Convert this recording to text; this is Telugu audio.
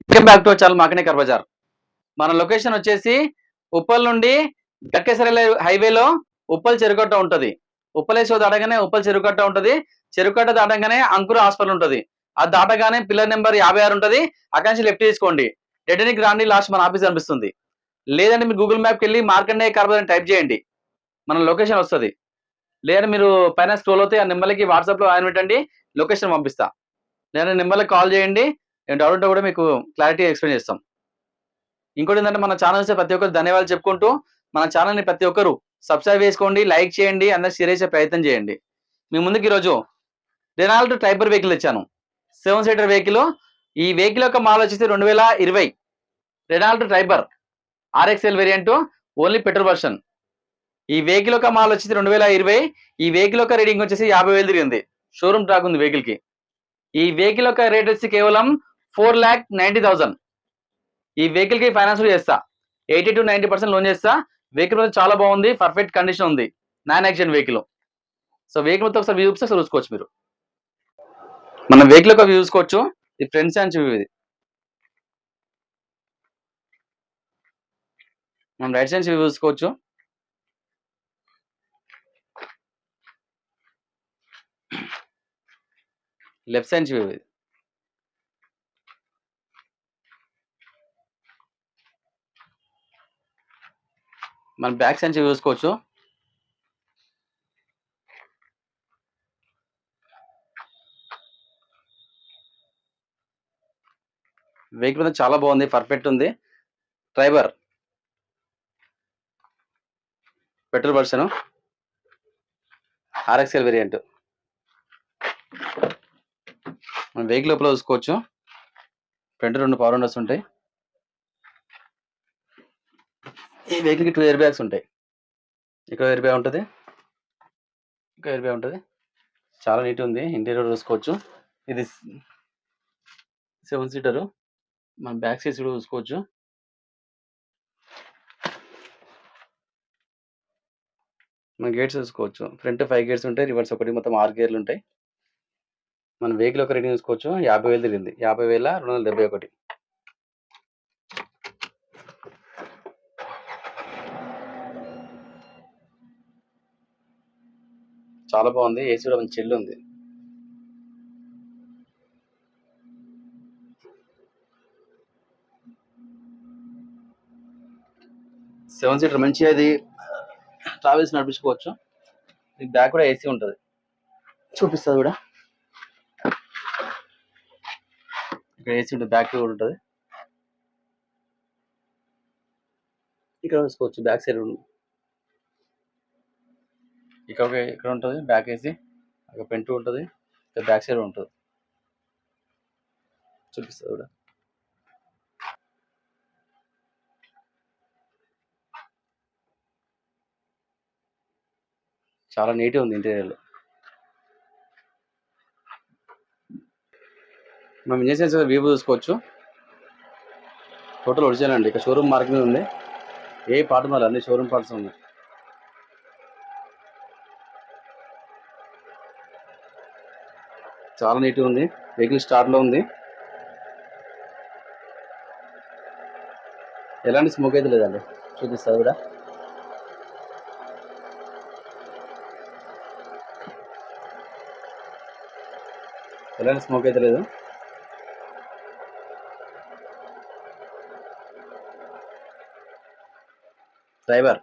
వెల్కమ్ బ్యాక్ టు ఛానల్ మాకనే కార్ బజార్. మన లొకేషన్ వచ్చేసి ఉప్పల్ నుండి గట్కేసర హైవేలో ఉప్పల్ చెరుకట్ట ఉంటది. ఉప్పలేశ్వర దాటగానే ఉప్పల్ చెరుకట్ట ఉంటది. చెరుకట్ట దాటగానే అంకుర హాస్పిటల్ ఉంటది. అది దాటగానే పిల్లర్ నెంబర్ 56 ఉంటది. అక్కడి నుంచి లెఫ్ట్ తీసుకోండి. డెటనిక్ రాండి, లాస్ట్ మన ఆఫీస్ కనిపిస్తుంది. లేదంటే మీరు గూగుల్ మ్యాప్కి వెళ్ళి మార్కండే కార్ బజార్ టైప్ చేయండి, మన లొకేషన్ వస్తుంది. లేదంటే మీరు పైన స్క్రోల్ అవుతే ఆ నెంబర్కి వాట్సాప్లో ఆయన పెట్టండి, లొకేషన్ పంపిస్తా. లేదా నెంబర్కి కాల్ చేయండి, డౌట్ ఉంటే కూడా మీకు క్లారిటీ ఎక్స్ప్లెయిన్ చేస్తాం. ఇంకోటి ఏంటంటే మన ఛానల్ ప్రతి ఒక్కరు ధన్యవాదాలు చెప్పుకుంటూ మన ఛానల్ని ప్రతి ఒక్కరు సబ్స్క్రైబ్ చేసుకోండి, లైక్ చేయండి, అందరూ షేర్ చేసే ప్రయత్నం చేయండి. మీ ముందుకు ఈరోజు రెనాల్ట్ ట్రైబర్ వెహికల్ ఇచ్చాను, 7 సీటర్ వెహికల్. ఈ వెహికల్ యొక్క మోడల్ వచ్చేసి 2020 Renault Triber RXL variant, only petrol version. ఈ వెహికల్ యొక్క మోడల్ వచ్చేసి 2020. ఈ వెహికల్ యొక్క రీడింగ్ వచ్చేసి 50,000 తిరిగింది. షోరూమ్ ట్రాక్ ఉంది వెహికల్ కి. ఈ వెహికల్ యొక్క రేట్ వచ్చి కేవలం 4,90,000. ఈ వెహికల్ కి ఫైనాన్స్ చేస్తా, 80 to 90% లోన్ చేస్తా. వెహికల్ చాలా బాగుంది, పర్ఫెక్ట్ కండిషన్ ఉంది, non accident vehicle. So vehicle మొత్తం ఒకసారి వ్యూ చూసుకోవచ్చు. మీరు మన వెహికల్ యొక్క వ్యూ చూసుకోవచ్చు. ఇది ఫ్రంట్ సైడ్ వ్యూ. ఇది మనం రైట్ సైడ్ వ్యూ చూసుకోవచ్చు. Left side view. ఇది మన బ్యాక్ సైడ్ వ్యూ చూసుకోవచ్చు. వెహికల్ మీద చాలా బాగుంది, పర్ఫెక్ట్ ఉంది. Triber petrol version, RXL variant. మన వెహికల్ లోపల చూసుకోవచ్చు. ఫ్రంట్ 2 పవర్ విండోస్ ఉంటాయి. ఈ వెహికల్ కి 2 ఎయిర్ బ్యాగ్స్ ఉంటాయి. ఇక్కడ ఎయిర్ బ్యాగ్ ఉంటుంది, ఇక్కడ ఎయిర్ బ్యాగ్ ఉంటుంది. చాలా నీట్ ఉంది. ఇంటీరియర్ చూసుకోవచ్చు. ఇది 7 సీటర్. మన బ్యాక్ సీట్స్ కూడా చూసుకోవచ్చు. మన గేట్స్ చూసుకోవచ్చు. ఫ్రంట్ 5 గేట్స్ ఉంటాయి, రివర్స్ ఒకటి, మొత్తం 6 గేర్లు ఉంటాయి. మన వెహికల్ ఒక రేటింగ్ చూసుకోవచ్చు. 50,000 తిరిగింది, 50,271. చాలా బాగుంది. ఏసీ కూడా మంచి చిల్లు ఉంది. సెవెన్ సీటర్ మంచిగా అది ట్రావెల్స్ నడిపించుకోవచ్చు. బ్యాక్ కూడా ఏసీ ఉంటుంది, చూపిస్తుంది కూడా. ఇక్కడ ఏసీ ఉంటుంది, బ్యాక్ కూడా ఉంటుంది. ఇక్కడ చూసుకోవచ్చు బ్యాక్ సైడ్. ఇక్కడ ఉంటుంది బ్యాక్ ఏసీ. అక్కడ పెంటు ఉంటుంది, ఇక్కడ బ్యాక్ సైడ్ ఉంటుంది, చూపిస్తుంది కూడా. చాలా నీట్గా ఉంది ఇంటీరియర్. మనం ఇంజన్ వ్యూ చూసుకోవచ్చు. టోటల్ ఒరిజినల్ అండి. ఇక్కడ షోరూమ్ మార్కింగ్ ఉంది, ఏ పార్ట్ మరి అన్ని షోరూమ్ పార్ట్స్ ఉన్నాయి. చాలా నీట్గా ఉంది. వెహికల్ స్టార్ట్లో ఉంది, ఎలాంటి స్మోక్ అయితే లేదండి, చూపిస్తుంది కూడా. ఎలాంటి స్మోక్ అయితే లేదు. డ్రైవర్